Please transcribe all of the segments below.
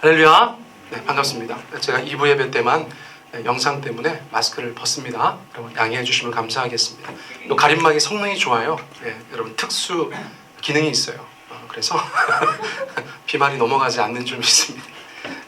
할렐루야. 네, 반갑습니다. 제가 2부 예배 때만 영상 때문에 마스크를 벗습니다. 여러분 양해해 주시면 감사하겠습니다. 또 가림막이 성능이 좋아요. 네, 여러분 특수 기능이 있어요. 그래서 비말이 넘어가지 않는 줄 믿습니다.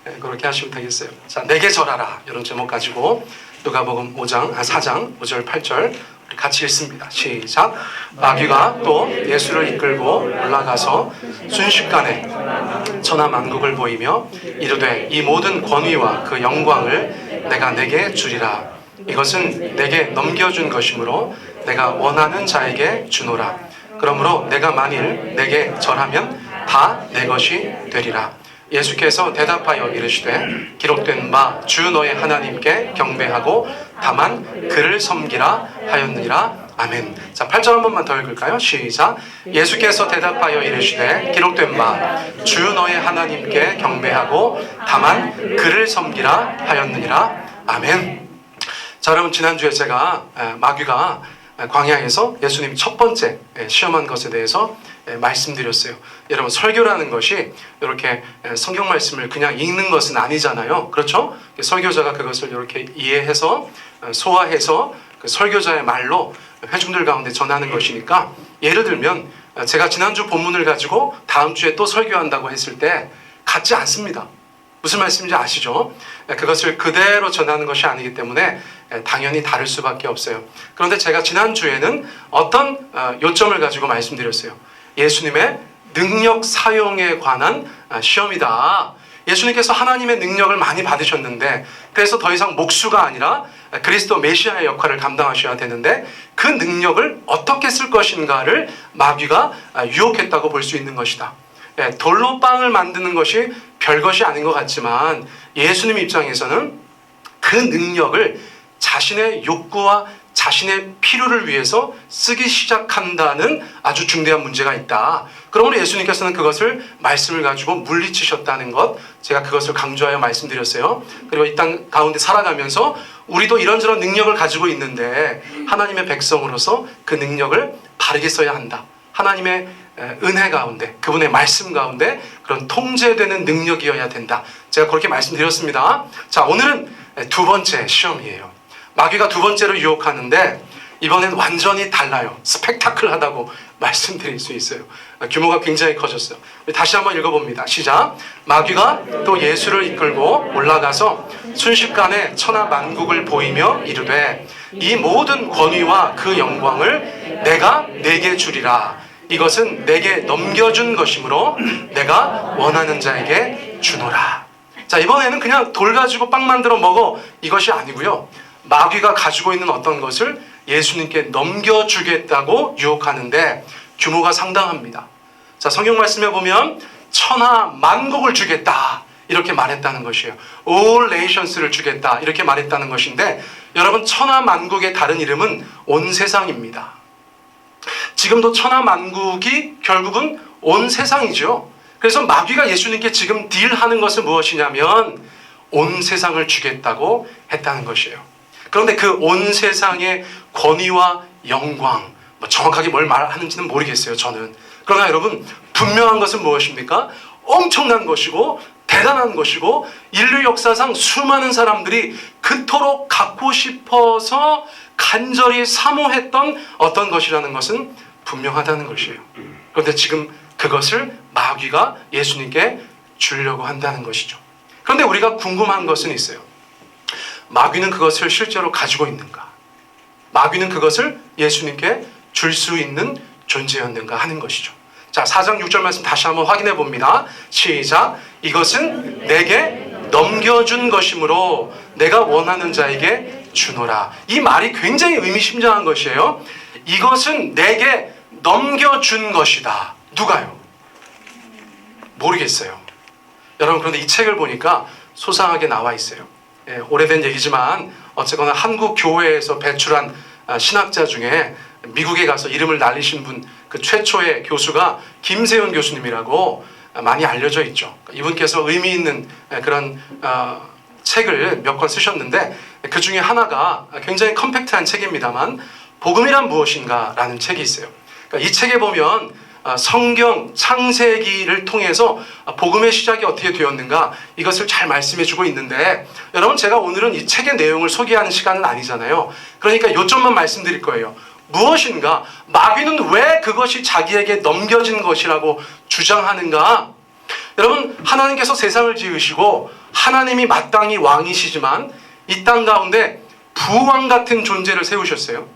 네, 그렇게 하시면 되겠어요. 자, 내게 절하라 이런 제목 가지고 누가복음 4장 5절 8절 우리 같이 읽습니다. 시작. 마귀가 또 예수를 이끌고 올라가서 순식간에 천하만국을 보이며 이르되 이 모든 권위와 그 영광을 내가 내게 주리라. 이것은 내게 넘겨준 것이므로 내가 원하는 자에게 주노라. 그러므로 내가 만일 내게 절하면 다 내 것이 되리라. 예수께서 대답하여 이르시되 기록된 바 주 너의 하나님께 경배하고 다만 그를 섬기라 하였느니라. 아멘. 자, 8절 한 번만 더 읽을까요? 시작. 예수께서 대답하여 이르시되 기록된 바 주 너의 하나님께 경배하고 다만 그를 섬기라 하였느니라. 아멘. 자, 여러분 지난주에 제가 마귀가 광야에서 예수님 첫 번째 시험한 것에 대해서 말씀드렸어요. 여러분 설교라는 것이 이렇게 성경 말씀을 그냥 읽는 것은 아니잖아요. 그렇죠? 설교자가 그것을 이렇게 이해해서 소화해서 그 설교자의 말로 회중들 가운데 전하는 것이니까, 예를 들면 제가 지난주 본문을 가지고 다음 주에 또 설교한다고 했을 때 같지 않습니다. 무슨 말씀인지 아시죠? 그것을 그대로 전하는 것이 아니기 때문에 당연히 다를 수밖에 없어요. 그런데 제가 지난주에는 어떤 요점을 가지고 말씀드렸어요. 예수님의 능력 사용에 관한 시험이다. 예수님께서 하나님의 능력을 많이 받으셨는데, 그래서 더 이상 목수가 아니라 그리스도 메시아의 역할을 감당하셔야 되는데 그 능력을 어떻게 쓸 것인가를 마귀가 유혹했다고 볼 수 있는 것이다. 돌로 빵을 만드는 것이 별것이 아닌 것 같지만 예수님 입장에서는 그 능력을 자신의 욕구와 자신의 필요를 위해서 쓰기 시작한다는 아주 중대한 문제가 있다. 그러므로 예수님께서는 그것을 말씀을 가지고 물리치셨다는 것, 제가 그것을 강조하여 말씀드렸어요. 그리고 이 땅 가운데 살아가면서 우리도 이런저런 능력을 가지고 있는데 하나님의 백성으로서 그 능력을 바르게 써야 한다. 하나님의 은혜 가운데, 그분의 말씀 가운데 그런 통제되는 능력이어야 된다. 제가 그렇게 말씀드렸습니다. 자, 오늘은 두 번째 시험이에요. 마귀가 두 번째로 유혹하는데 이번엔 완전히 달라요. 스펙타클하다고 말씀드릴 수 있어요. 규모가 굉장히 커졌어요. 다시 한번 읽어봅니다. 시작. 마귀가 또 예수를 이끌고 올라가서 순식간에 천하만국을 보이며 이르되 이 모든 권위와 그 영광을 내가 내게 주리라. 이것은 내게 넘겨준 것이므로 내가 원하는 자에게 주노라. 자, 이번에는 그냥 돌 가지고 빵 만들어 먹어 이것이 아니고요. 마귀가 가지고 있는 어떤 것을 예수님께 넘겨주겠다고 유혹하는데 규모가 상당합니다. 자, 성경 말씀에 보면 천하만국을 주겠다 이렇게 말했다는 것이에요. All nations를 주겠다 이렇게 말했다는 것인데, 여러분 천하만국의 다른 이름은 온 세상입니다. 지금도 천하만국이 결국은 온 세상이죠. 그래서 마귀가 예수님께 지금 딜하는 것은 무엇이냐면 온 세상을 주겠다고 했다는 것이에요. 그런데 그 온 세상의 권위와 영광, 정확하게 뭘 말하는지는 모르겠어요, 저는. 그러나 여러분, 분명한 것은 무엇입니까? 엄청난 것이고 대단한 것이고 인류 역사상 수많은 사람들이 그토록 갖고 싶어서 간절히 사모했던 어떤 것이라는 것은 분명하다는 것이에요. 그런데 지금 그것을 마귀가 예수님께 주려고 한다는 것이죠. 그런데 우리가 궁금한 것은 있어요. 마귀는 그것을 실제로 가지고 있는가? 마귀는 그것을 예수님께 줄 수 있는 존재였는가 하는 것이죠. 자, 4장 6절 말씀 다시 한번 확인해 봅니다. 시작. 이것은 내게 넘겨준 것이므로 내가 원하는 자에게 주노라. 이 말이 굉장히 의미심장한 것이에요. 이것은 내게 넘겨준 것이다. 누가요? 모르겠어요. 여러분, 그런데 이 책을 보니까 소상하게 나와 있어요. 오래된 얘기지만 어쨌거나 한국 교회에서 배출한 신학자 중에 미국에 가서 이름을 날리신 분, 그 최초의 교수가 김세훈 교수님이라고 많이 알려져 있죠. 이분께서 의미 있는 그런 책을 몇 권 쓰셨는데 그 중에 하나가 굉장히 컴팩트한 책입니다만 복음이란 무엇인가 라는 책이 있어요. 그러니까 이 책에 보면 성경 창세기를 통해서 복음의 시작이 어떻게 되었는가 이것을 잘 말씀해 주고 있는데, 여러분 제가 오늘은 이 책의 내용을 소개하는 시간은 아니잖아요. 그러니까 요점만 말씀드릴 거예요. 무엇인가? 마귀는 왜 그것이 자기에게 넘겨진 것이라고 주장하는가? 여러분, 하나님께서 세상을 지으시고 하나님이 마땅히 왕이시지만 이 땅 가운데 부왕 같은 존재를 세우셨어요.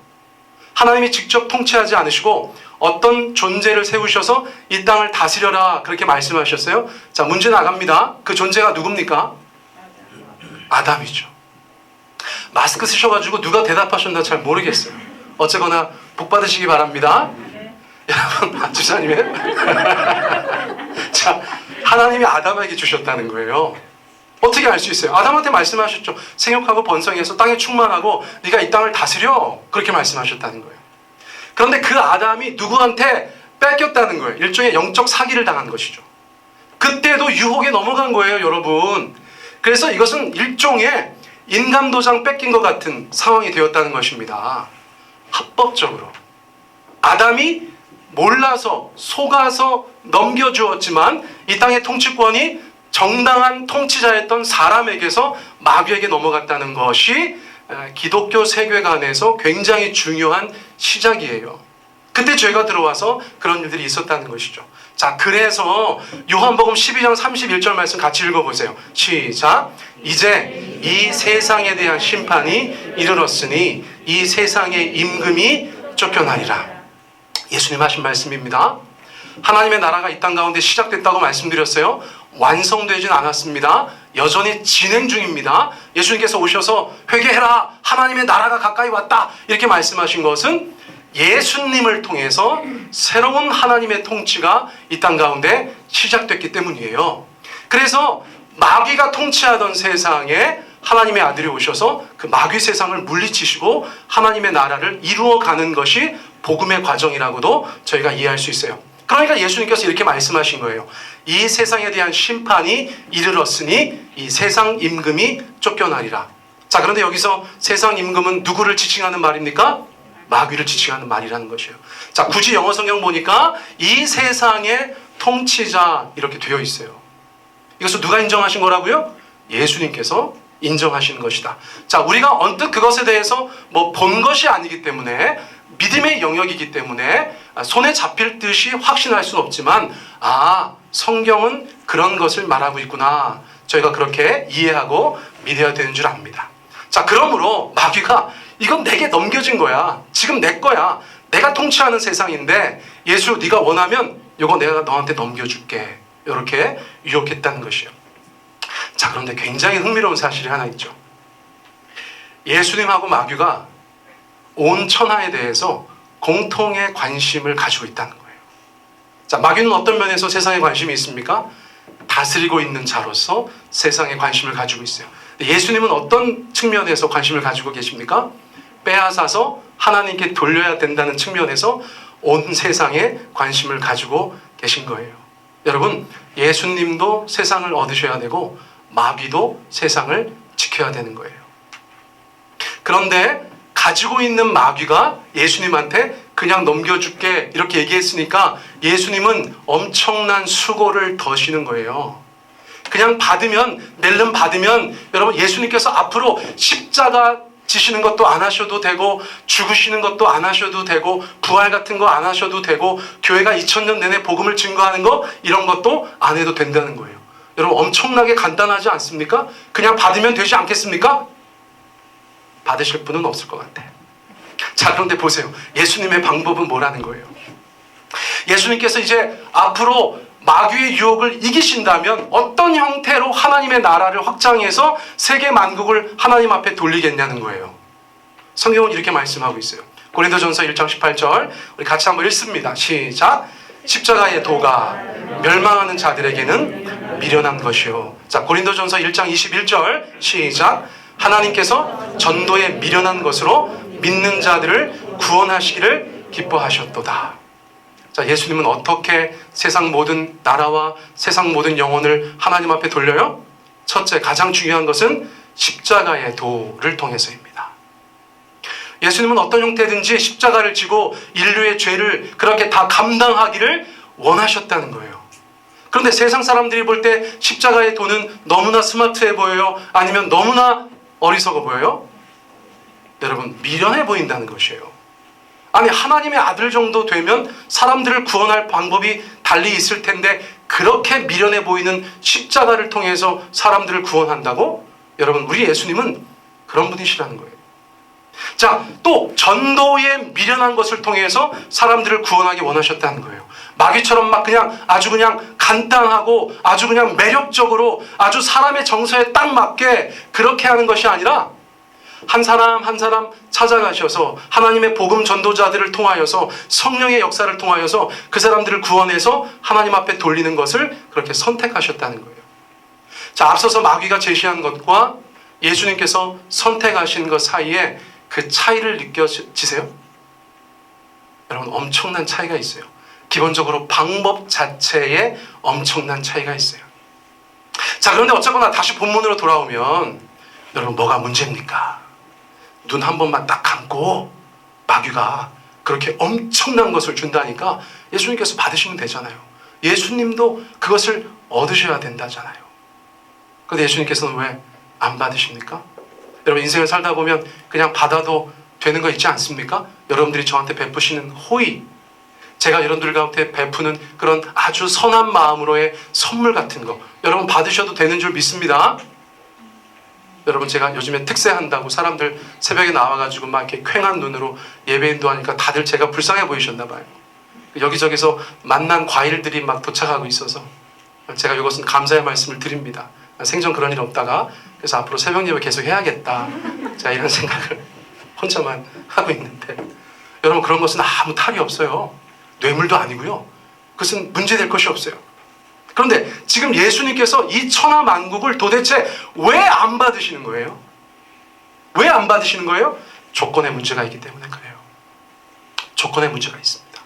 하나님이 직접 통치하지 않으시고 어떤 존재를 세우셔서 이 땅을 다스려라 그렇게 말씀하셨어요. 자, 문제 나갑니다. 그 존재가 누굽니까? 아담이죠. 마스크 쓰셔가지고 누가 대답하셨나 잘 모르겠어요. 어쨌거나 복 받으시기 바랍니다. 여러분, 주사님의 자, 하나님이 아담에게 주셨다는 거예요. 어떻게 알 수 있어요? 아담한테 말씀하셨죠. 생육하고 번성해서 땅에 충만하고 네가 이 땅을 다스려, 그렇게 말씀하셨다는 거예요. 그런데 그 아담이 누구한테 뺏겼다는 거예요. 일종의 영적 사기를 당한 것이죠. 그때도 유혹에 넘어간 거예요, 여러분. 그래서 이것은 일종의 인감도장 뺏긴 것 같은 상황이 되었다는 것입니다. 합법적으로 아담이 몰라서 속아서 넘겨주었지만 이 땅의 통치권이 정당한 통치자였던 사람에게서 마귀에게 넘어갔다는 것이 기독교 세계관에서 굉장히 중요한 시작이에요. 그때 죄가 들어와서 그런 일들이 있었다는 것이죠. 자, 그래서 요한복음 12장 31절 말씀 같이 읽어보세요. 시작. 이제 이 세상에 대한 심판이 이르렀으니 이 세상의 임금이 쫓겨나리라. 예수님 하신 말씀입니다. 하나님의 나라가 이 땅 가운데 시작됐다고 말씀드렸어요. 완성되진 않았습니다. 여전히 진행 중입니다. 예수님께서 오셔서 회개해라, 하나님의 나라가 가까이 왔다, 이렇게 말씀하신 것은 예수님을 통해서 새로운 하나님의 통치가 이 땅 가운데 시작됐기 때문이에요. 그래서 마귀가 통치하던 세상에 하나님의 아들이 오셔서 그 마귀 세상을 물리치시고 하나님의 나라를 이루어가는 것이 복음의 과정이라고도 저희가 이해할 수 있어요. 그러니까 예수님께서 이렇게 말씀하신 거예요. 이 세상에 대한 심판이 이르렀으니 이 세상 임금이 쫓겨나리라. 자, 그런데 여기서 세상 임금은 누구를 지칭하는 말입니까? 마귀를 지칭하는 말이라는 것이에요. 자, 굳이 영어 성경 보니까 이 세상의 통치자 이렇게 되어 있어요. 이것을 누가 인정하신 거라고요? 예수님께서 인정하신 것이다. 자, 우리가 언뜻 그것에 대해서 본 것이 아니기 때문에, 믿음의 영역이기 때문에 손에 잡힐 듯이 확신할 수는 없지만, 성경은 그런 것을 말하고 있구나, 저희가 그렇게 이해하고 믿어야 되는 줄 압니다. 자, 그러므로 마귀가 이건 내게 넘겨진 거야, 지금 내 거야, 내가 통치하는 세상인데 예수 네가 원하면 이거 내가 너한테 넘겨줄게, 이렇게 유혹했다는 것이에요. 자, 그런데 굉장히 흥미로운 사실이 하나 있죠. 예수님하고 마귀가 온 천하에 대해서 공통의 관심을 가지고 있다는 거예요. 자, 마귀는 어떤 면에서 세상에 관심이 있습니까? 다스리고 있는 자로서 세상에 관심을 가지고 있어요. 예수님은 어떤 측면에서 관심을 가지고 계십니까? 빼앗아서 하나님께 돌려야 된다는 측면에서 온 세상에 관심을 가지고 계신 거예요. 여러분, 예수님도 세상을 얻으셔야 되고 마귀도 세상을 지켜야 되는 거예요. 그런데 가지고 있는 마귀가 예수님한테 그냥 넘겨줄게 이렇게 얘기했으니까 예수님은 엄청난 수고를 더시는 거예요. 그냥 낼름 받으면 여러분, 예수님께서 앞으로 십자가 지시는 것도 안 하셔도 되고, 죽으시는 것도 안 하셔도 되고, 부활 같은 거 안 하셔도 되고, 교회가 2000년 내내 복음을 증거하는 거 이런 것도 안 해도 된다는 거예요. 여러분, 엄청나게 간단하지 않습니까? 그냥 받으면 되지 않겠습니까? 받으실 분은 없을 것 같아요. 자, 그런데 보세요. 예수님의 방법은 뭐라는 거예요? 예수님께서 이제 앞으로 마귀의 유혹을 이기신다면 어떤 형태로 하나님의 나라를 확장해서 세계 만국을 하나님 앞에 돌리겠냐는 거예요. 성경은 이렇게 말씀하고 있어요. 고린도전서 1장 18절 우리 같이 한번 읽습니다. 시작. 십자가의 도가 멸망하는 자들에게는 미련한 것이요. 자, 고린도전서 1장 21절 시작. 하나님께서 전도에 미련한 것으로 믿는 자들을 구원하시기를 기뻐하셨도다. 자, 예수님은 어떻게 세상 모든 나라와 세상 모든 영혼을 하나님 앞에 돌려요? 첫째, 가장 중요한 것은 십자가의 도를 통해서입니다. 예수님은 어떤 형태든지 십자가를 지고 인류의 죄를 그렇게 다 감당하기를 원하셨다는 거예요. 그런데 세상 사람들이 볼 때 십자가의 도는 너무나 스마트해 보여요? 아니면 너무나 어리석어 보여요? 여러분, 미련해 보인다는 것이에요. 아니, 하나님의 아들 정도 되면 사람들을 구원할 방법이 달리 있을 텐데 그렇게 미련해 보이는 십자가를 통해서 사람들을 구원한다고? 여러분, 우리 예수님은 그런 분이시라는 거예요. 자, 또 전도의 미련한 것을 통해서 사람들을 구원하기 원하셨다는 거예요. 마귀처럼 막 그냥 아주 그냥 간단하고 아주 그냥 매력적으로 아주 사람의 정서에 딱 맞게 그렇게 하는 것이 아니라 한 사람 한 사람 찾아가셔서 하나님의 복음 전도자들을 통하여서 성령의 역사를 통하여서 그 사람들을 구원해서 하나님 앞에 돌리는 것을 그렇게 선택하셨다는 거예요. 자, 앞서서 마귀가 제시한 것과 예수님께서 선택하신 것 사이에 그 차이를 느껴지세요? 여러분, 엄청난 차이가 있어요. 기본적으로 방법 자체에 엄청난 차이가 있어요. 자, 그런데 어쨌거나 다시 본문으로 돌아오면 여러분, 뭐가 문제입니까? 눈 한 번만 딱 감고 마귀가 그렇게 엄청난 것을 준다니까 예수님께서 받으시면 되잖아요. 예수님도 그것을 얻으셔야 된다잖아요. 그런데 예수님께서는 왜 안 받으십니까? 여러분, 인생을 살다 보면 그냥 받아도 되는 거 있지 않습니까? 여러분들이 저한테 베푸시는 호의, 제가 여러분들 가운데 베푸는 그런 아주 선한 마음으로의 선물 같은 거 여러분 받으셔도 되는 줄 믿습니다. 여러분, 제가 요즘에 특세한다고 사람들 새벽에 나와가지고 막 이렇게 퀭한 눈으로 예배 인도하니까 다들 제가 불쌍해 보이셨나 봐요. 여기저기서 만난 과일들이 막 도착하고 있어서 제가 이것은 감사의 말씀을 드립니다. 생전 그런 일 없다가 그래서 앞으로 새벽 예배 계속 해야겠다, 제가 이런 생각을 혼자만 하고 있는데, 여러분, 그런 것은 아무 탈이 없어요. 뇌물도 아니고요. 그것은 문제될 것이 없어요. 그런데 지금 예수님께서 이 천하만국을 도대체 왜 안 받으시는 거예요? 왜 안 받으시는 거예요? 조건의 문제가 있기 때문에 그래요. 조건의 문제가 있습니다.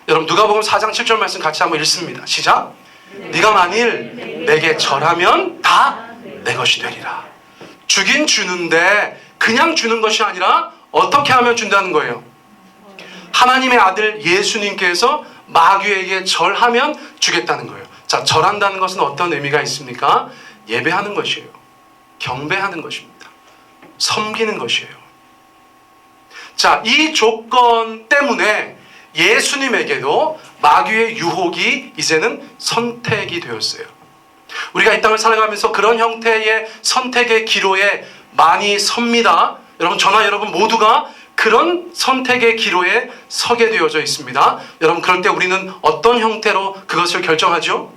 여러분, 누가복음 4장 7절 말씀 같이 한번 읽습니다. 시작. 네가 만일 내게 절하면 다 내 것이 되리라. 주긴 주는데 그냥 주는 것이 아니라 어떻게 하면 준다는 거예요? 하나님의 아들 예수님께서 마귀에게 절하면 주겠다는 거예요. 자, 절한다는 것은 어떤 의미가 있습니까? 예배하는 것이에요. 경배하는 것입니다. 섬기는 것이에요. 자, 이 조건 때문에 예수님에게도 마귀의 유혹이 이제는 선택이 되었어요. 우리가 이 땅을 살아가면서 그런 형태의 선택의 기로에 많이 섭니다. 여러분, 저나 여러분 모두가 그런 선택의 기로에 서게 되어져 있습니다. 여러분, 그럴 때 우리는 어떤 형태로 그것을 결정하죠?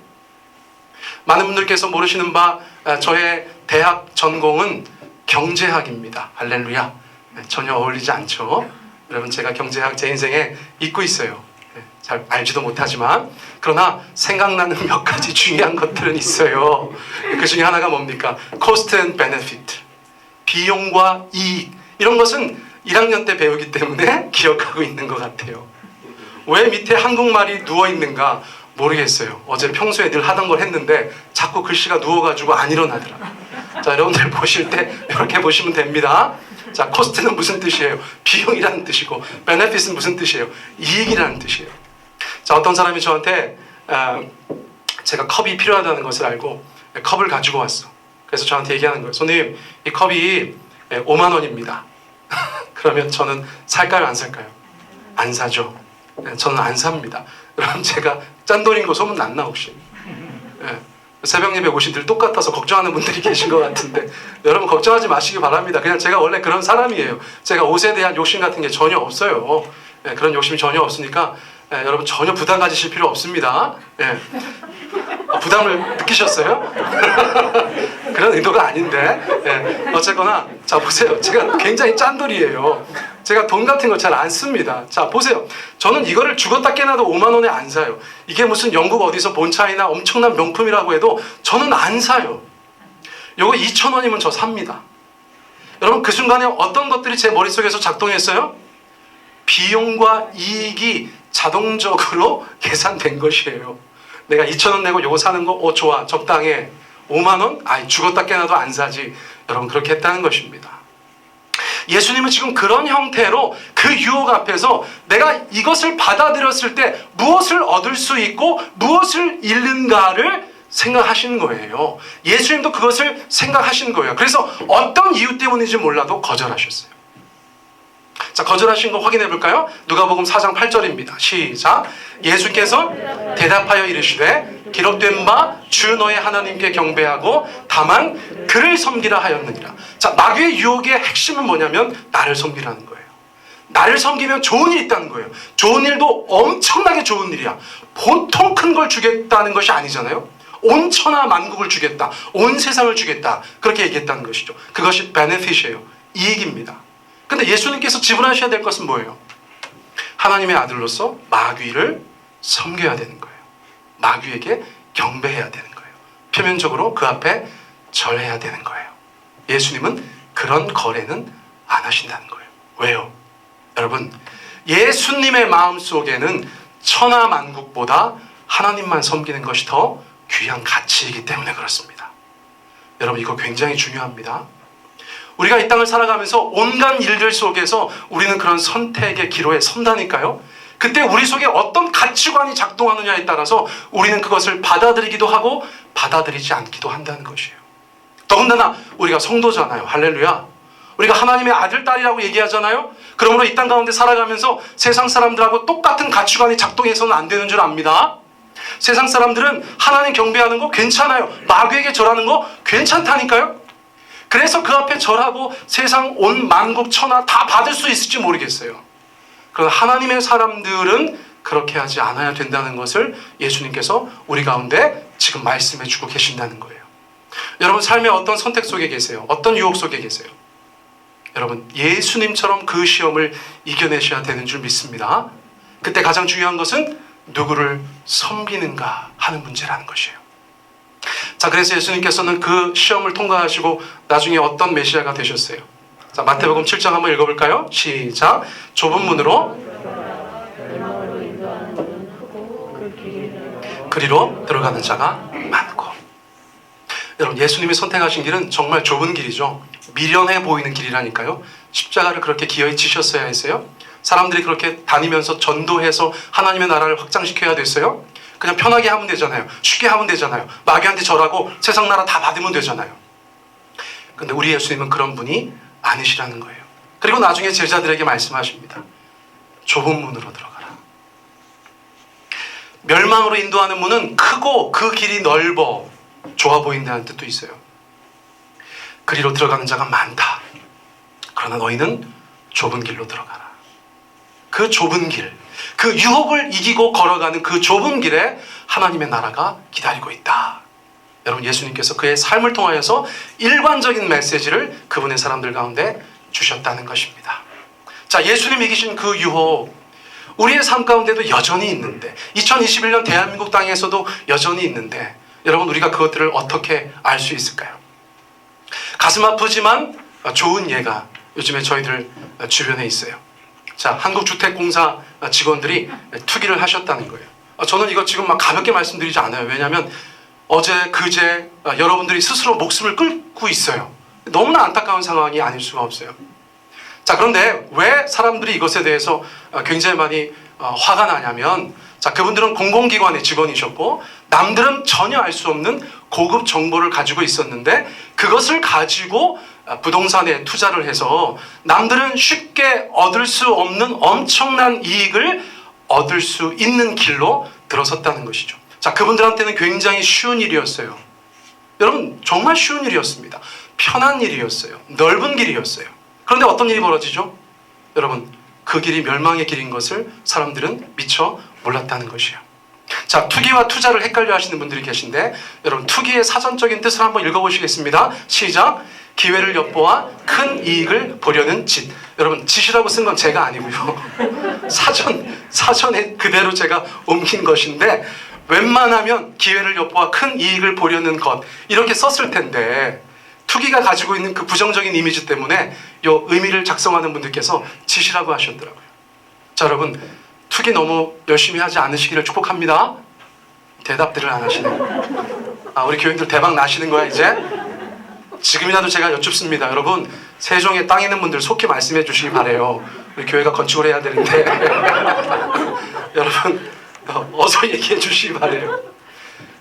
많은 분들께서 모르시는 바 저의 대학 전공은 경제학입니다. 할렐루야. 전혀 어울리지 않죠? 여러분, 제가 경제학 제 인생에 잊고 있어요. 잘 알지도 못하지만, 그러나 생각나는 몇 가지 중요한 것들은 있어요. 그 중에 하나가 뭡니까? Cost and Benefit, 비용과 이익. 이런 것은 1학년 때 배우기 때문에 기억하고 있는 것 같아요. 왜 밑에 한국말이 누워있는가 모르겠어요. 어제 평소에 늘 하던 걸 했는데 자꾸 글씨가 누워가지고 안 일어나더라. 자, 여러분들 보실 때 이렇게 보시면 됩니다. 자, 코스트는 무슨 뜻이에요? 비용이라는 뜻이고, 베네핏은 무슨 뜻이에요? 이익이라는 뜻이에요. 자, 어떤 사람이 저한테 제가 컵이 필요하다는 것을 알고 컵을 가지고 왔어. 그래서 저한테 얘기하는 거예요. 손님, 이 컵이 5만 원입니다. 그러면 저는 살까요, 안 살까요? 안 사죠. 저는 안 삽니다. 그럼 제가 짠돌인 거 소문 났나 혹시? 새벽 예배 오신 들 똑같아서 걱정하는 분들이 계신 것 같은데, 여러분 걱정하지 마시기 바랍니다. 그냥 제가 원래 그런 사람이에요. 제가 옷에 대한 욕심 같은 게 전혀 없어요. 그런 욕심이 전혀 없으니까 여러분 전혀 부담 가지실 필요 없습니다. 부담을 느끼셨어요? 그런 의도가 아닌데, 어쨌거나 자 보세요. 제가 굉장히 짠돌이에요. 제가 돈 같은 거 잘 안 씁니다. 자 보세요. 저는 이거를 죽었다 깨나도 5만 원에 안 사요. 이게 무슨 영국 어디서 본차이나 엄청난 명품이라고 해도 저는 안 사요. 요거 2,000원이면 저 삽니다. 여러분, 그 순간에 어떤 것들이 제 머릿속에서 작동했어요? 비용과 이익이 자동적으로 계산된 것이에요. 내가 2,000원 내고 요거 사는 거, 좋아, 적당해. 5만 원? 아이, 죽었다 깨나도 안 사지. 여러분, 그렇게 했다는 것입니다. 예수님은 지금 그런 형태로 그 유혹 앞에서 내가 이것을 받아들였을 때 무엇을 얻을 수 있고 무엇을 잃는가를 생각하시는 거예요. 예수님도 그것을 생각하신 거예요. 그래서 어떤 이유 때문인지 몰라도 거절하셨어요. 자, 거절하신 거 확인해 볼까요? 누가복음 4장 8절입니다. 시작. 예수께서 대답하여 이르시되 기록된 바 주 너의 하나님께 경배하고 다만 그를 섬기라 하였느니라. 자, 마귀의 유혹의 핵심은 뭐냐면 나를 섬기라는 거예요. 나를 섬기면 좋은 일이 있다는 거예요. 좋은 일도 엄청나게 좋은 일이야. 보통 큰 걸 주겠다는 것이 아니잖아요. 온 천하 만국을 주겠다. 온 세상을 주겠다. 그렇게 얘기했다는 것이죠. 그것이 베네핏이에요. 이익입니다. 근데 예수님께서 지불하셔야 될 것은 뭐예요? 하나님의 아들로서 마귀를 섬겨야 되는 거예요. 마귀에게 경배해야 되는 거예요. 표면적으로 그 앞에 절해야 되는 거예요. 예수님은 그런 거래는 안 하신다는 거예요. 왜요? 여러분, 예수님의 마음속에는 천하 만국보다 하나님만 섬기는 것이 더 귀한 가치이기 때문에 그렇습니다. 여러분, 이거 굉장히 중요합니다. 우리가 이 땅을 살아가면서 온갖 일들 속에서 우리는 그런 선택의 기로에 선다니까요. 그때 우리 속에 어떤 가치관이 작동하느냐에 따라서 우리는 그것을 받아들이기도 하고 받아들이지 않기도 한다는 것이에요. 더군다나 우리가 성도잖아요. 할렐루야. 우리가 하나님의 아들, 딸이라고 얘기하잖아요. 그러므로 이 땅 가운데 살아가면서 세상 사람들하고 똑같은 가치관이 작동해서는 안 되는 줄 압니다. 세상 사람들은 하나님 경배하는 거 괜찮아요. 마귀에게 절하는 거 괜찮다니까요. 그래서 그 앞에 절하고 세상 온 만국 천하 다 받을 수 있을지 모르겠어요. 그러나 하나님의 사람들은 그렇게 하지 않아야 된다는 것을 예수님께서 우리 가운데 지금 말씀해 주고 계신다는 거예요. 여러분, 삶의 어떤 선택 속에 계세요? 어떤 유혹 속에 계세요? 여러분, 예수님처럼 그 시험을 이겨내셔야 되는 줄 믿습니다. 그때 가장 중요한 것은 누구를 섬기는가 하는 문제라는 것이에요. 자, 그래서 예수님께서는 그 시험을 통과하시고 나중에 어떤 메시아가 되셨어요? 자, 마태복음 7장 한번 읽어볼까요? 시작. 좁은 문으로 그리로 들어가는 자가 많고. 여러분, 예수님이 선택하신 길은 정말 좁은 길이죠. 미련해 보이는 길이라니까요. 십자가를 그렇게 기어이 지셨어야 했어요. 사람들이 그렇게 다니면서 전도해서 하나님의 나라를 확장시켜야 됐어요. 그냥 편하게 하면 되잖아요. 쉽게 하면 되잖아요. 마귀한테 절하고 세상 나라 다 받으면 되잖아요. 근데 우리 예수님은 그런 분이 아니시라는 거예요. 그리고 나중에 제자들에게 말씀하십니다. 좁은 문으로 들어가라. 멸망으로 인도하는 문은 크고 그 길이 넓어 좋아 보인다는 뜻도 있어요. 그리로 들어가는 자가 많다. 그러나 너희는 좁은 길로 들어가라. 그 좁은 길, 그 유혹을 이기고 걸어가는 그 좁은 길에 하나님의 나라가 기다리고 있다. 여러분, 예수님께서 그의 삶을 통하여서 일관적인 메시지를 그분의 사람들 가운데 주셨다는 것입니다. 자, 예수님이 이기신 그 유혹, 우리의 삶 가운데도 여전히 있는데, 2021년 대한민국 땅에서도 여전히 있는데, 여러분, 우리가 그것들을 어떻게 알 수 있을까요? 가슴 아프지만 좋은 예가 요즘에 저희들 주변에 있어요. 자, 한국주택공사 직원들이 투기를 하셨다는 거예요. 저는 이거 지금 막 가볍게 말씀드리지 않아요. 왜냐하면 어제, 그제 여러분들이 스스로 목숨을 끊고 있어요. 너무나 안타까운 상황이 아닐 수가 없어요. 자, 그런데 왜 사람들이 이것에 대해서 굉장히 많이 화가 나냐면, 자, 그분들은 공공기관의 직원이셨고 남들은 전혀 알 수 없는 고급 정보를 가지고 있었는데 그것을 가지고 부동산에 투자를 해서 남들은 쉽게 얻을 수 없는 엄청난 이익을 얻을 수 있는 길로 들어섰다는 것이죠. 자, 그분들한테는 굉장히 쉬운 일이었어요. 여러분, 정말 쉬운 일이었습니다. 편한 일이었어요. 넓은 길이었어요. 그런데 어떤 일이 벌어지죠? 여러분, 그 길이 멸망의 길인 것을 사람들은 미처 몰랐다는 것이에요. 자, 투기와 투자를 헷갈려 하시는 분들이 계신데, 여러분, 투기의 사전적인 뜻을 한번 읽어보시겠습니다. 시작. 기회를 엿보아 큰 이익을 보려는 짓. 여러분, 짓이라고 쓴 건 제가 아니고요. 사전에 그대로 제가 옮긴 것인데, 웬만하면 기회를 엿보아 큰 이익을 보려는 것, 이렇게 썼을 텐데, 투기가 가지고 있는 그 부정적인 이미지 때문에 이 의미를 작성하는 분들께서 짓이라고 하셨더라고요. 자, 여러분, 투기 너무 열심히 하지 않으시기를 축복합니다. 대답들을 안 하시네요. 우리 교인들 대박 나시는 거야, 이제? 지금이라도 제가 여쭙습니다. 여러분, 세종에 땅 있는 분들 속히 말씀해 주시기 바래요. 우리 교회가 건축을 해야 되는데 여러분 어서 얘기해 주시기 바래요.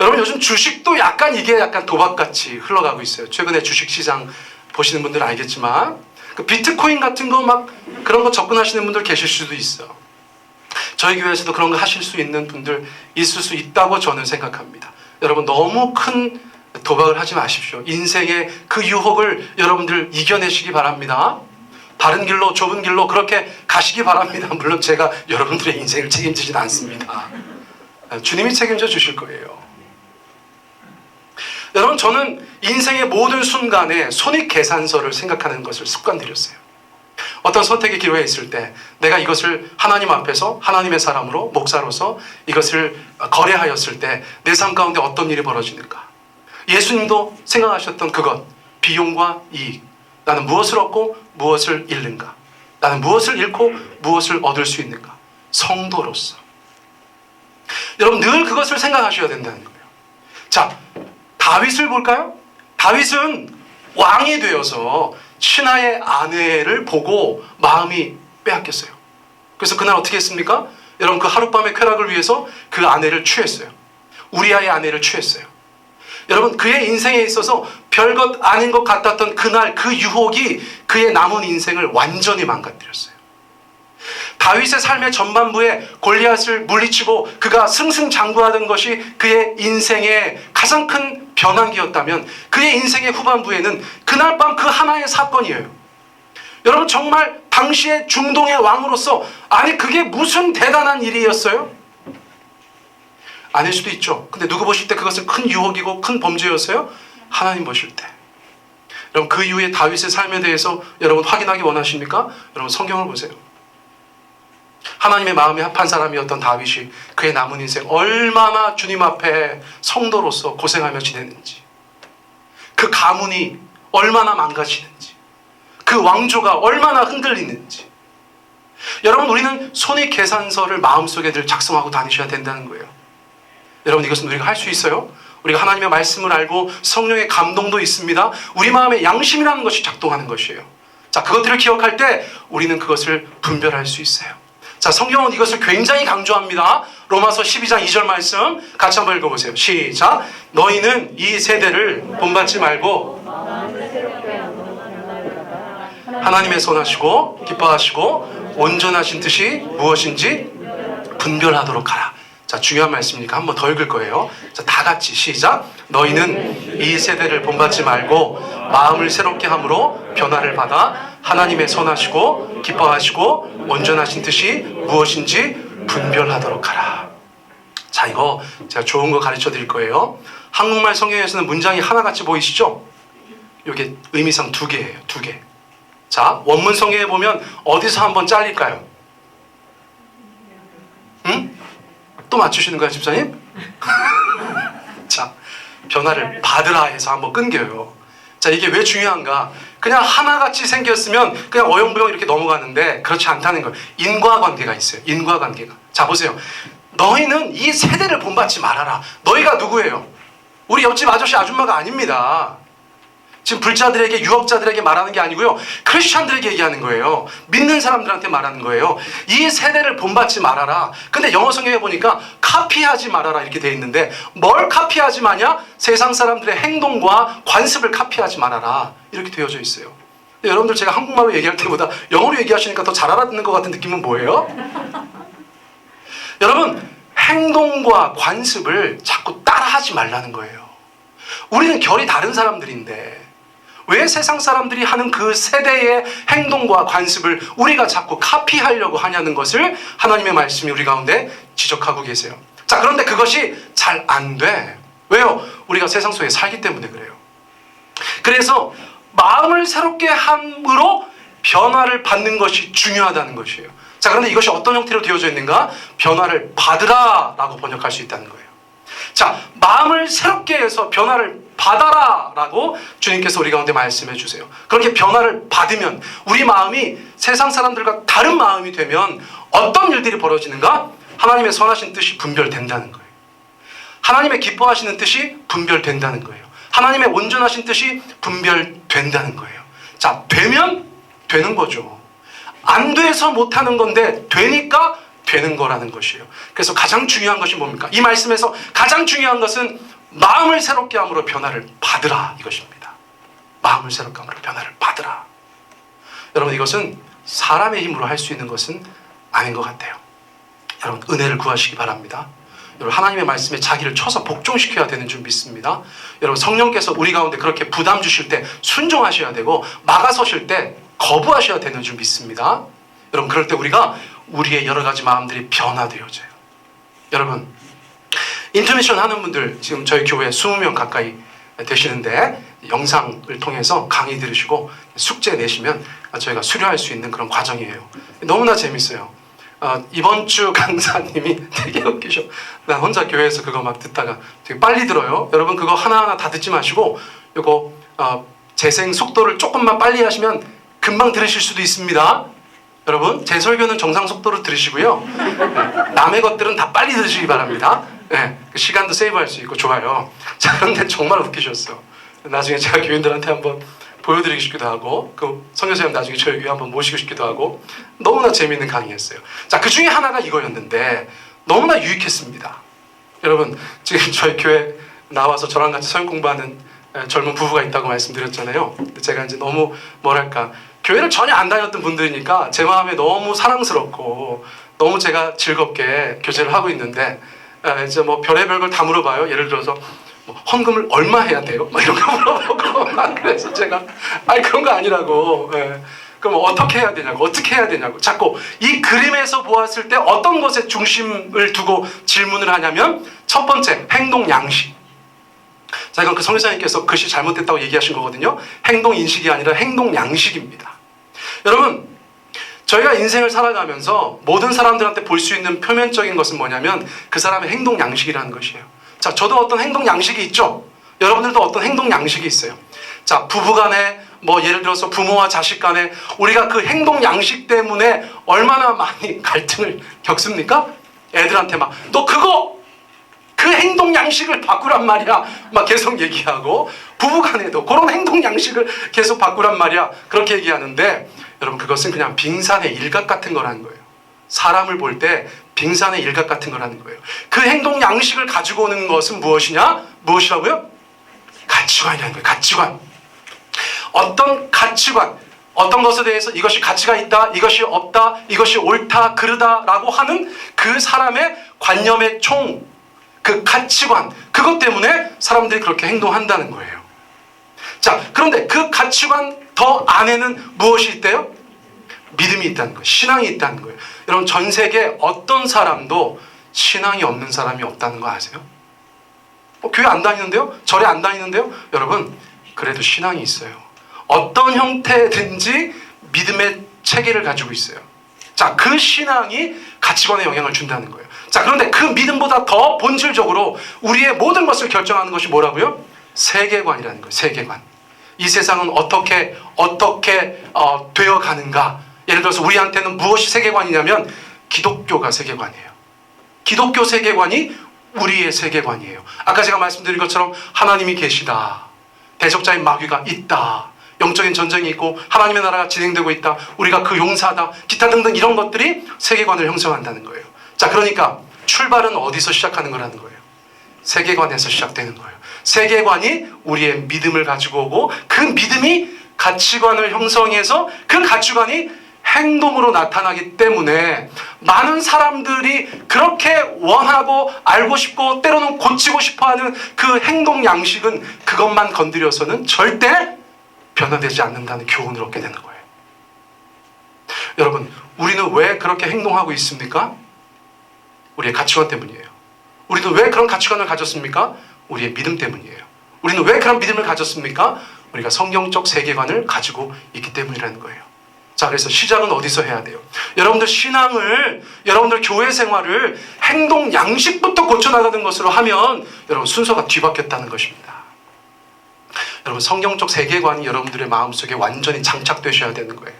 여러분, 요즘 주식도 약간 이게 약간 도박같이 흘러가고 있어요. 최근에 주식시장 보시는 분들은 알겠지만 그 비트코인 같은 거 막 그런 거 접근하시는 분들 계실 수도 있어. 저희 교회에서도 그런 거 하실 수 있는 분들 있을 수 있다고 저는 생각합니다. 여러분, 너무 큰 도박을 하지 마십시오. 인생의 그 유혹을 여러분들 이겨내시기 바랍니다. 바른 길로 좁은 길로 그렇게 가시기 바랍니다. 물론 제가 여러분들의 인생을 책임지진 않습니다. 주님이 책임져 주실 거예요. 여러분, 저는 인생의 모든 순간에 손익계산서를 생각하는 것을 습관들였어요. 어떤 선택의 기로에 있을 때 내가 이것을 하나님 앞에서 하나님의 사람으로 목사로서 이것을 거래하였을 때 내 삶 가운데 어떤 일이 벌어지는가. 예수님도 생각하셨던 그것, 비용과 이익. 나는 무엇을 얻고 무엇을 잃는가. 나는 무엇을 잃고 무엇을 얻을 수 있는가. 성도로서. 여러분, 늘 그것을 생각하셔야 된다는 거예요. 자, 다윗을 볼까요? 다윗은 왕이 되어서 신하의 아내를 보고 마음이 빼앗겼어요. 그래서 그날 어떻게 했습니까? 여러분, 그 하룻밤의 쾌락을 위해서 그 아내를 취했어요. 우리아의 아내를 취했어요. 여러분, 그의 인생에 있어서 별것 아닌 것 같았던 그날 그 유혹이 그의 남은 인생을 완전히 망가뜨렸어요. 다윗의 삶의 전반부에 골리앗을 물리치고 그가 승승장구하던 것이 그의 인생의 가장 큰 변환기였다면 그의 인생의 후반부에는 그날 밤 그 하나의 사건이에요. 여러분, 정말 당시의 중동의 왕으로서 아니 그게 무슨 대단한 일이었어요? 아닐 수도 있죠. 근데 누구 보실 때 그것은 큰 유혹이고 큰 범죄였어요? 하나님 보실 때. 여러분, 그 이후에 다윗의 삶에 대해서 여러분 확인하기 원하십니까? 여러분, 성경을 보세요. 하나님의 마음에 합한 사람이었던 다윗이 그의 남은 인생 얼마나 주님 앞에 성도로서 고생하며 지냈는지, 그 가문이 얼마나 망가지는지, 그 왕조가 얼마나 흔들리는지. 여러분, 우리는 손익계산서를 마음속에 늘 작성하고 다니셔야 된다는 거예요. 여러분, 이것은 우리가 할 수 있어요? 우리가 하나님의 말씀을 알고 성령의 감동도 있습니다. 우리 마음에 양심이라는 것이 작동하는 것이에요. 자, 그것들을 기억할 때 우리는 그것을 분별할 수 있어요. 자, 성경은 이것을 굉장히 강조합니다. 로마서 12장 2절 말씀 같이 한번 읽어보세요. 시작. 너희는 이 세대를 본받지 말고 하나님의 선하시고 기뻐하시고 온전하신 뜻이 무엇인지 분별하도록 하라. 자, 중요한 말씀이니까 한번 더 읽을 거예요. 자, 다 같이 시작. 너희는 이 세대를 본받지 말고 마음을 새롭게 함으로 변화를 받아 하나님의 선하시고 기뻐하시고 온전하신 뜻이 무엇인지 분별하도록 하라. 자, 이거 제가 좋은 거 가르쳐 드릴 거예요. 한국말 성경에서는 문장이 하나같이 보이시죠? 이게 의미상 두 개예요. 두 개. 자, 원문 성경에 보면 어디서 한번 잘릴까요? 응? 또 맞추시는 거야, 집사님? 자, 변화를 받으라 해서 한번 끊겨요. 자, 이게 왜 중요한가? 그냥 하나같이 생겼으면 그냥 어영부영 이렇게 넘어가는데 그렇지 않다는 거예요. 인과관계가 있어요. 인과관계가. 자, 보세요. 너희는 이 세대를 본받지 말아라. 너희가 누구예요? 우리 옆집 아저씨 아줌마가 아닙니다. 지금 불자들에게, 유혹자들에게 말하는 게 아니고요. 크리스찬들에게 얘기하는 거예요. 믿는 사람들한테 말하는 거예요. 이 세대를 본받지 말아라. 근데 영어 성경에 보니까 카피하지 말아라 이렇게 돼 있는데 뭘 카피하지 마냐? 세상 사람들의 행동과 관습을 카피하지 말아라 이렇게 되어져 있어요. 근데 여러분들 제가 한국말로 얘기할 때보다 영어로 얘기하시니까 더 잘 알아듣는 것 같은 느낌은 뭐예요? 여러분, 행동과 관습을 자꾸 따라하지 말라는 거예요. 우리는 결이 다른 사람들인데 왜 세상 사람들이 하는 그 세대의 행동과 관습을 우리가 자꾸 카피하려고 하냐는 것을 하나님의 말씀이 우리 가운데 지적하고 계세요. 자, 그런데 그것이 잘 안 돼. 왜요? 우리가 세상 속에 살기 때문에 그래요. 그래서 마음을 새롭게 함으로 변화를 받는 것이 중요하다는 것이에요. 자, 그런데 이것이 어떤 형태로 되어져 있는가? 변화를 받으라 라고 번역할 수 있다는 거예요. 자, 마음을 새롭게 해서 변화를 받아라 라고 주님께서 우리 가운데 말씀해 주세요. 그렇게 변화를 받으면 우리 마음이 세상 사람들과 다른 마음이 되면 어떤 일들이 벌어지는가? 하나님의 선하신 뜻이 분별된다는 거예요. 하나님의 기뻐하시는 뜻이 분별된다는 거예요. 하나님의 온전하신 뜻이 분별된다는 거예요. 자, 되면 되는 거죠. 안 돼서 못하는 건데 되니까 되는 거라는 것이에요. 그래서 가장 중요한 것이 뭡니까? 이 말씀에서 가장 중요한 것은 마음을 새롭게 함으로 변화를 받으라 이것입니다. 마음을 새롭게 함으로 변화를 받으라. 여러분, 이것은 사람의 힘으로 할 수 있는 것은 아닌 것 같아요. 여러분, 은혜를 구하시기 바랍니다. 여러분, 하나님의 말씀에 자기를 쳐서 복종시켜야 되는 줄 믿습니다. 여러분, 성령께서 우리 가운데 그렇게 부담 주실 때 순종하셔야 되고 막아서실 때 거부하셔야 되는 줄 믿습니다. 여러분, 그럴 때 우리가 우리의 여러 가지 마음들이 변화되어져요. 여러분, 인터미션 하는 분들 지금 저희 교회에 20명 가까이 되시는데 영상을 통해서 강의 들으시고 숙제 내시면 저희가 수료할 수 있는 그런 과정이에요. 너무나 재밌어요. 이번 주 강사님이 되게 웃기셔. 나 혼자 교회에서 그거 막 듣다가 되게 빨리 들어요. 여러분, 그거 하나하나 다 듣지 마시고 이거 재생 속도를 조금만 빨리 하시면 금방 들으실 수도 있습니다. 여러분, 제 설교는 정상 속도로 들으시고요. 남의 것들은 다 빨리 들으시기 바랍니다. 네, 시간도 세이브할 수 있고 좋아요. 자, 그런데 정말 웃기셨어. 나중에 제가 교인들한테 한번 보여드리고 싶기도 하고, 그 선교사님 나중에 저희 교회 한번 모시고 싶기도 하고, 너무나 재미있는 강의였어요. 자, 그 중에 하나가 이거였는데 너무나 유익했습니다. 여러분, 지금 저희 교회 나와서 저랑 같이 성경 공부하는 젊은 부부가 있다고 말씀드렸잖아요. 제가 이제 너무 뭐랄까, 교회를 전혀 안 다녔던 분들이니까 제 마음에 너무 사랑스럽고 너무 제가 즐겁게 교제를 하고 있는데, 이제 뭐 별의별 걸 다 물어봐요. 예를 들어서 뭐 헌금을 얼마 해야 돼요? 막 이런 거 물어보고 막 그래서 제가 아니 그런 거 아니라고. 그럼 어떻게 해야 되냐고, 어떻게 해야 되냐고. 자꾸 이 그림에서 보았을 때 어떤 것에 중심을 두고 질문을 하냐면 첫 번째, 행동 양식. 자, 이건 그 성교사님께서 글씨 잘못됐다고 얘기하신 거거든요. 행동 인식이 아니라 행동 양식입니다. 여러분, 저희가 인생을 살아가면서 모든 사람들한테 볼 수 있는 표면적인 것은 뭐냐면 그 사람의 행동 양식이라는 것이에요. 자, 저도 어떤 행동 양식이 있죠. 여러분들도 어떤 행동 양식이 있어요. 자, 부부간에 뭐 예를 들어서 부모와 자식 간에 우리가 그 행동 양식 때문에 얼마나 많이 갈등을 겪습니까? 애들한테 막 너 그거 그 행동 양식을 바꾸란 말이야 막 계속 얘기하고, 부부간에도 그런 행동 양식을 계속 바꾸란 말이야 그렇게 얘기하는데, 여러분, 그것은 그냥 빙산의 일각 같은 거라는 거예요. 사람을 볼 때 빙산의 일각 같은 거라는 거예요. 그 행동 양식을 가지고 오는 것은 무엇이냐? 무엇이라고요? 가치관이라는 거예요. 가치관. 어떤 가치관, 어떤 것에 대해서 이것이 가치가 있다, 이것이 없다, 이것이 옳다, 그르다라고 하는 그 사람의 관념의 총, 그 가치관, 그것 때문에 사람들이 그렇게 행동한다는 거예요. 자, 그런데 그 가치관 더 안에는 무엇이 있대요? 믿음이 있다는 거예요. 신앙이 있다는 거예요. 여러분, 전 세계 어떤 사람도 신앙이 없는 사람이 없다는 거 아세요? 교회 안 다니는데요? 절에 안 다니는데요? 여러분, 그래도 신앙이 있어요. 어떤 형태든지 믿음의 체계를 가지고 있어요. 자, 그 신앙이 가치관에 영향을 준다는 거예요. 자, 그런데 그 믿음보다 더 본질적으로 우리의 모든 것을 결정하는 것이 뭐라고요? 세계관이라는 거예요. 세계관. 이 세상은 어떻게 되어가는가. 예를 들어서 우리한테는 무엇이 세계관이냐면 기독교가 세계관이에요. 기독교 세계관이 우리의 세계관이에요. 아까 제가 말씀드린 것처럼 하나님이 계시다, 대적자인 마귀가 있다, 영적인 전쟁이 있고 하나님의 나라가 진행되고 있다, 우리가 그 용사다, 기타 등등 이런 것들이 세계관을 형성한다는 거예요. 자, 그러니까 출발은 어디서 시작하는 거라는 거예요? 세계관에서 시작되는 거예요. 세계관이 우리의 믿음을 가지고 오고 그 믿음이 가치관을 형성해서 그 가치관이 행동으로 나타나기 때문에 많은 사람들이 그렇게 원하고 알고 싶고 때로는 고치고 싶어하는 그 행동 양식은 그것만 건드려서는 절대 변화되지 않는다는 교훈을 얻게 되는 거예요. 여러분, 우리는 왜 그렇게 행동하고 있습니까? 우리의 가치관 때문이에요. 우리는 왜 그런 가치관을 가졌습니까? 우리의 믿음 때문이에요. 우리는 왜 그런 믿음을 가졌습니까? 우리가 성경적 세계관을 가지고 있기 때문이라는 거예요. 자, 그래서 시작은 어디서 해야 돼요? 여러분들 신앙을, 여러분들 교회 생활을 행동 양식부터 고쳐나가는 것으로 하면 여러분 순서가 뒤바뀌었다는 것입니다. 여러분, 성경적 세계관이 여러분들의 마음속에 완전히 장착되셔야 되는 거예요.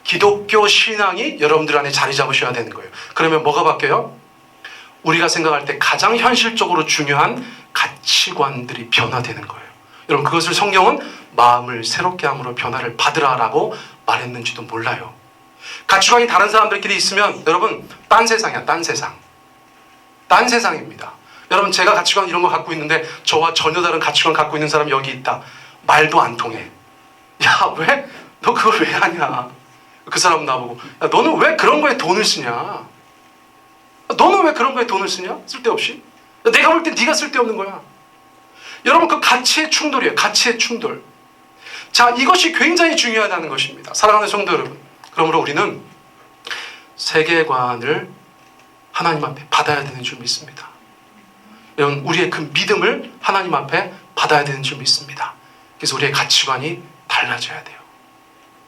기독교 신앙이 여러분들 안에 자리 잡으셔야 되는 거예요. 그러면 뭐가 바뀌어요? 우리가 생각할 때 가장 현실적으로 중요한 가치관들이 변화되는 거예요. 여러분 그것을 성경은 마음을 새롭게 함으로 변화를 받으라라고 말했는지도 몰라요. 가치관이 다른 사람들끼리 있으면 여러분 딴 세상이야. 딴 세상. 딴 세상입니다. 여러분 제가 가치관 이런 거 갖고 있는데 저와 전혀 다른 가치관 갖고 있는 사람이 여기 있다. 말도 안 통해. 야, 왜? 너 그걸 왜 하냐? 그 사람 나보고 야, 너는 왜 그런 거에 돈을 쓰냐? 너는 왜 그런 거에 돈을 쓰냐? 쓸데없이? 내가 볼 땐 네가 쓸데없는 거야. 여러분 그 가치의 충돌이에요. 가치의 충돌. 자, 이것이 굉장히 중요하다는 것입니다. 사랑하는 성도 여러분. 그러므로 우리는 세계관을 하나님 앞에 받아야 되는 줄 믿습니다. 여러분 우리의 그 믿음을 하나님 앞에 받아야 되는 줄 믿습니다. 그래서 우리의 가치관이 달라져야 돼요.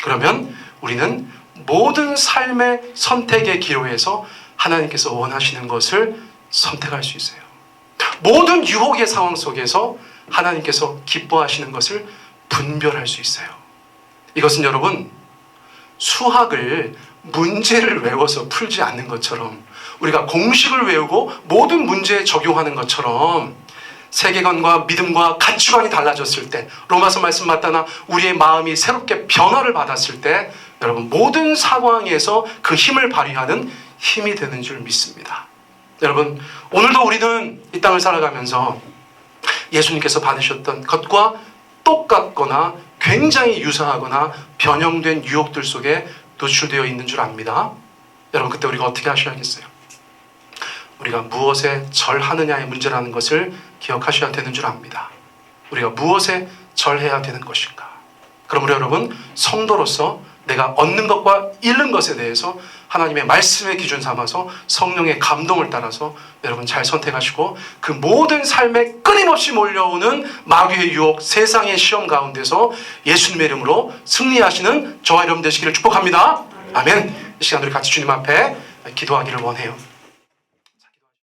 그러면 우리는 모든 삶의 선택의 기로에서 하나님께서 원하시는 것을 선택할 수 있어요. 모든 유혹의 상황 속에서 하나님께서 기뻐하시는 것을 분별할 수 있어요. 이것은 여러분 수학을 문제를 외워서 풀지 않는 것처럼 우리가 공식을 외우고 모든 문제에 적용하는 것처럼 세계관과 믿음과 가치관이 달라졌을 때 로마서 말씀 맞다나 우리의 마음이 새롭게 변화를 받았을 때 여러분 모든 상황에서 그 힘을 발휘하는 힘이 되는 줄 믿습니다. 여러분 오늘도 우리는 이 땅을 살아가면서 예수님께서 받으셨던 것과 똑같거나 굉장히 유사하거나 변형된 유혹들 속에 노출되어 있는 줄 압니다. 여러분 그때 우리가 어떻게 하셔야겠어요? 우리가 무엇에 절하느냐의 문제라는 것을 기억하셔야 되는 줄 압니다. 우리가 무엇에 절해야 되는 것인가? 그러므로 여러분 성도로서 내가 얻는 것과 잃는 것에 대해서 하나님의 말씀의 기준 삼아서 성령의 감동을 따라서 여러분 잘 선택하시고 그 모든 삶에 끊임없이 몰려오는 마귀의 유혹, 세상의 시험 가운데서 예수님의 이름으로 승리하시는 저와 여러분 되시기를 축복합니다. 아멘. 이 시간 우리 같이 주님 앞에 기도하기를 원해요.